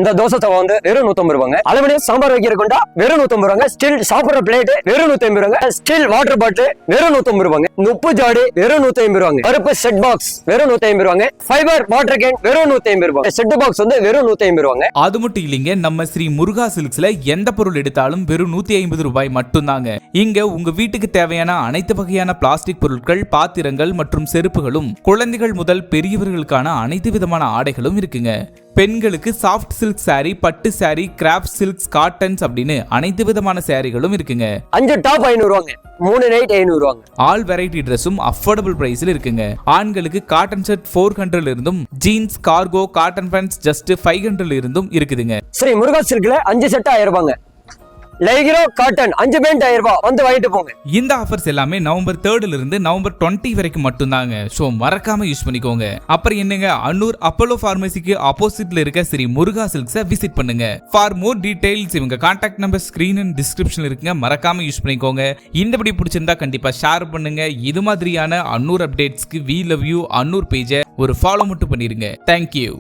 இந்த தோசை தவா வந்து வெறும் 150 ரூபாங்க. அலுமினியம் சாம்பார் வைக்கிற கொண்டா வெறும் 150 ரூபாங்க. ஸ்டீல் சாப்பிடுற பிளேட் வெறும் 150 ரூபாங்க. ஸ்டீல் வாட்டர் பாட்டில் வெறும் 150 ரூபாங்க. உப்பு ஜாடி வெறும் 150 ரூபாங்க. பருப்பு செட் பாக்ஸ் வெறும் 150 ரூபாங்க. ஃபைபர் வாட்டர் கேன் வெறும் 150 ரூபாங்க. செட் பாக்ஸ் வந்து வெறும் 150 ரூபாங்க. அது மட்டும் இல்லைங்க, நம்ம ஸ்ரீ முருகா சில்க்ஸ்ல எந்த பொருள் எடுத்தாலும் வெறும் 150 ரூபாய் மட்டும்தாங்க. இங்க உங்க வீட்டுக்கு தேவையான அனைத்து வகையான பிளாஸ்டிக் பொருட்கள், பாத்திரங்கள் மற்றும் செருப்புகளும், குழந்தைகள் முதல் பெரியவர்களுக்கான அனைத்து விதமான ஆடைகளும் இருக்குங்க. பெண்களுக்கு சாஃப்ட் சில்க் சாரி, பட்டு சாரி, கிராஃப்ட் சில்க்ஸ், காட்டன்ஸ் அப்படின்னு அனைத்து விதமான சாரிகளும் இருக்குங்க. 5 டாப் 500 ரூபாங்க. 3 நைட் 500 ரூபாங்க. ஆல் வெரைட்டி ட்ரெஸ்ஸும் அஃபோர்டபுள் பிரைஸ்ல இருக்குங்க. ஆண்களுக்கு காட்டன் ஷர்ட் 400 இருந்தும், jeans, cargo, cotton pants just 500 இருந்தும் இருக்குதுங்க. ஸ்ரீ முருகா சில்க்ல 5 செட் 1000 ரூபாங்க. லைக்ரோ காட்டன் 5 பேண்ட் 1000 ரூபாய் வந்து வாங்கிட்டு போங்க. இந்த ஆஃபர்ஸ் எல்லாமே நவம்பர் 3 இருந்து நவம்பர் 20 வரைக்கும் மட்டும்தாங்க. ஸோ மறக்காம யூஸ் பண்ணிக்கோங்க. அப்புறம் என்னங்க, அன்னூர் அப்போலோ பார்மசிக்கு ஆப்போசிட்ல இருக்க ஸ்ரீ முருகா சில்க்ஸை விசிட் பண்ணுங்க. ஃபார் மோர் டீடைல்ஸ் இவங்க கான்டாக்ட் நம்பர் ஸ்கிரீன் அண்ட் டிஸ்கிரிப்ஷன்ல இருக்குங்க. மறக்காம யூஸ் பண்ணிக்கோங்க. இந்த வீடியோ பிடிச்சிருந்தா கண்டிப்பா ஷேர் பண்ணுங்க. இது மாதிரியான அன்னூர் அப்டேட்ஸ்க்கு வி லவ் யூ அன்னூர் பேஜை ஒரு ஃபாலோ மட்டும் பண்ணிருங்க. தேங்க்யூ.